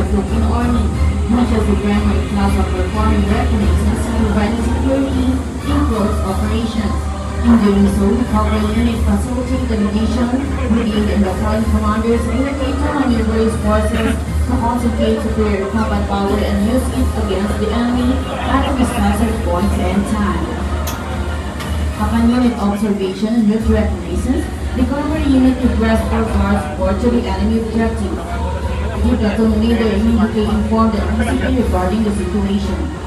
Philippine Army, which is the primary class of performing reconnaissance and providing security in close operations. In doing so, the cavalry unit facilitates delegation within the battalion commanders and indicate to maneuver forces to concentrate superior combat power and use it against the enemy at a decisive point in time. Upon unit observation and route reconnaissance, the cavalry unit requests for guard support to the enemy objective. The platoon leader immediately informed the PCP regarding the situation.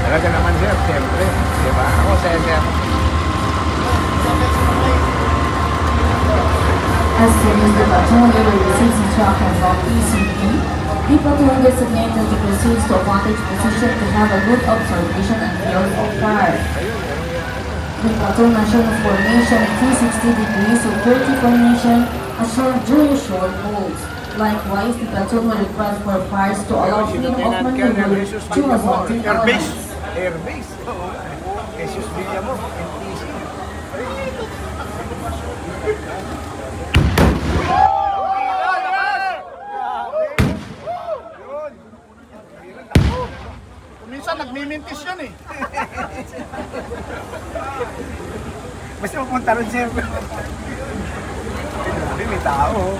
Talaga naman sir, siyempre. Diba? Ako sir. As soon as the platoon leader receives instructions from PCP, the platoon designated to proceed to a vantage position to have a good observation and field of fire. The platoon assumes formation 360 degrees of 30 formation assured during short holds. Likewise, the platoon will request for fires to allow freedom of maneuver to assaulting elements. Airbase. Jesus Villamo, NTC. Minsan nagmimintis yun eh. Basta pupunta rin siya. May tao.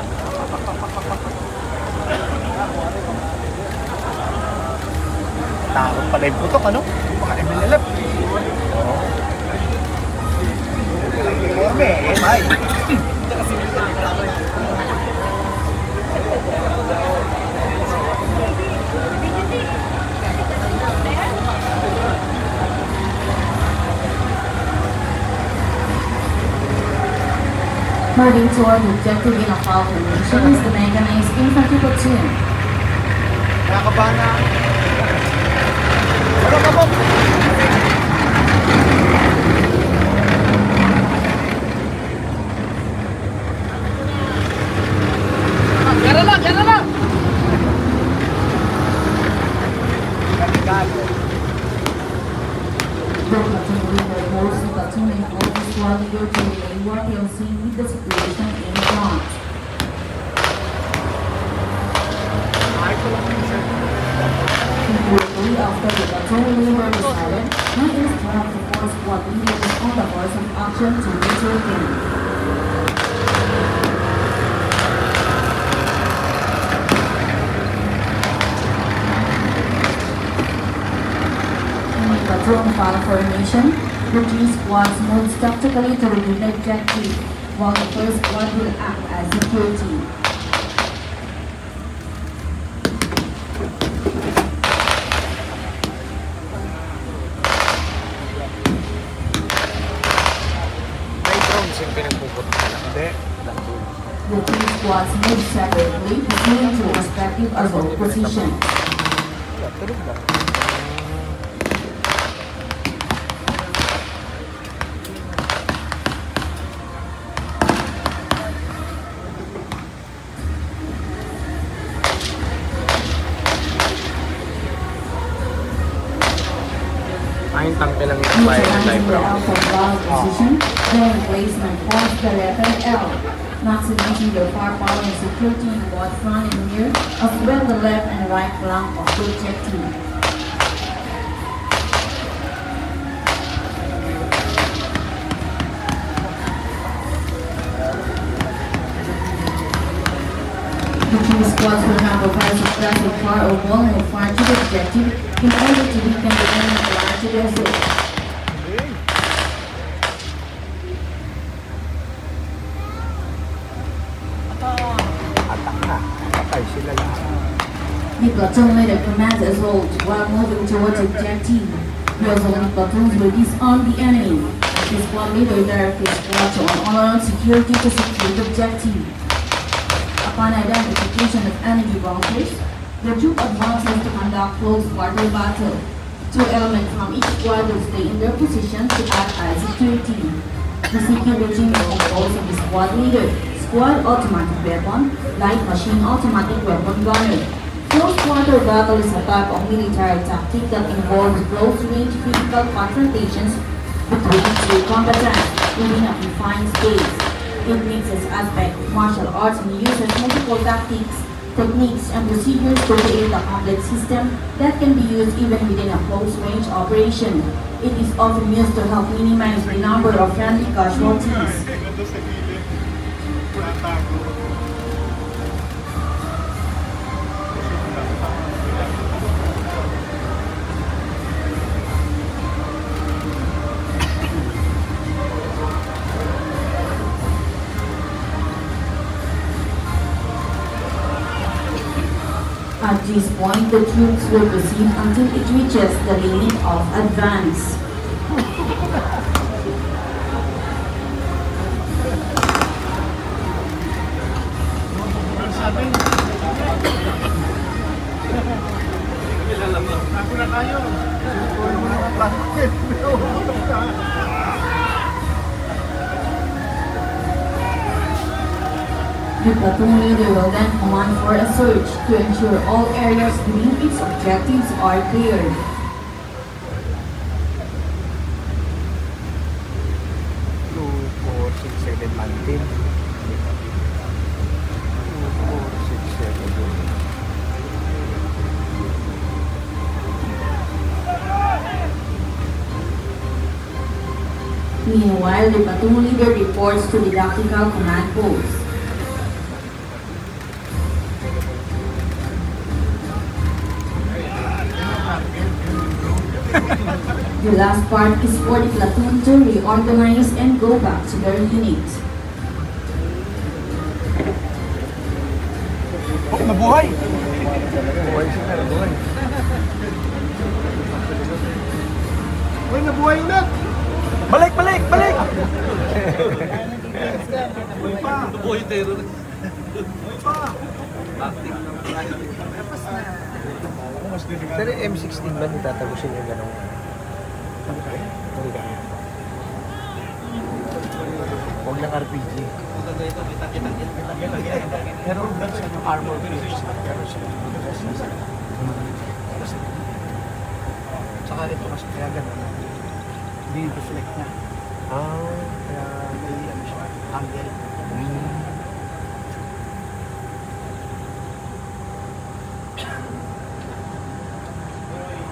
Tao pala yung putok, ano? Baka MLLF. Oo. May. Moving toward the objective in a fall formation is the mechanized infantry platoon. Nakakabahan na. Ano ka po? Gara na! Gara na! The platoon leader holds the platoon and all the squad leader to relay what they are seeing with the situation in front. Immediately after the platoon leader is silent, he instructs the four squad leaders on the course of action to intervene. Platoon file formation, the three squads move tactically to the objective, while the first squad will act as security. May drones yung pinagpupunta na. Hindi. The three squads move separately, moving to respective assault positions. Tulog lang. Ay, tangke lang yung fire na live round. Position, then placement forms the letter L, maximizing their firepower and security in both front and rear, as well the left and right flank of the objective. The two squads will have a pair of plastic far or ball will fire to the objective in order to weaken the enemy fire to their foot. Atak na. Patay sila lang. The platoon leader commands as well while moving towards objective. The assaulting platoons will disarm the enemy. The squad leader directs his squad to an all-around security to secure the objective. Upon identification of enemy bunkers, the troop advances to conduct close quarter battle. Two elements from each squad will stay in their positions to act as security. The security team is composed of the squad leader, squad automatic weapon, light machine automatic weapon gunner. Close quarter battle is a type of military tactic that involves close-range physical confrontations between two combatants within a confined space. It mixes aspects of martial arts and uses multiple tactics, techniques, and procedures to create a complex system that can be used even within a close-range operation. It is often used to help minimize the number of friendly casualties. At this point, the troops will proceed until it reaches the limit of advance. Ako na tayo. The platoon leader will then command for a search to ensure all areas within its objectives are cleared. Meanwhile, the platoon leader reports to the tactical command post. The last part is for the platoon to reorganize and go back to their unit. Oh, nabuhay! Buhay sila, buhay. Uy, nabuhay ulit! Balik, balik, balik! Nabuhay tayo. Uy pa! Pero M16 ba nitatagusin yung gano'ng? Hindi ka. Huwag lang RPG. Pero yung armor pierce. Saka rito kasi kaya gano'n. Hindi reflect na. Kaya may ano siya, angle.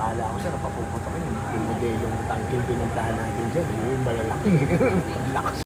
Akala ko siya napapupunta ko yung modelo ng tangking pinuntahan natin dyan. Yung malalaki. Lakas.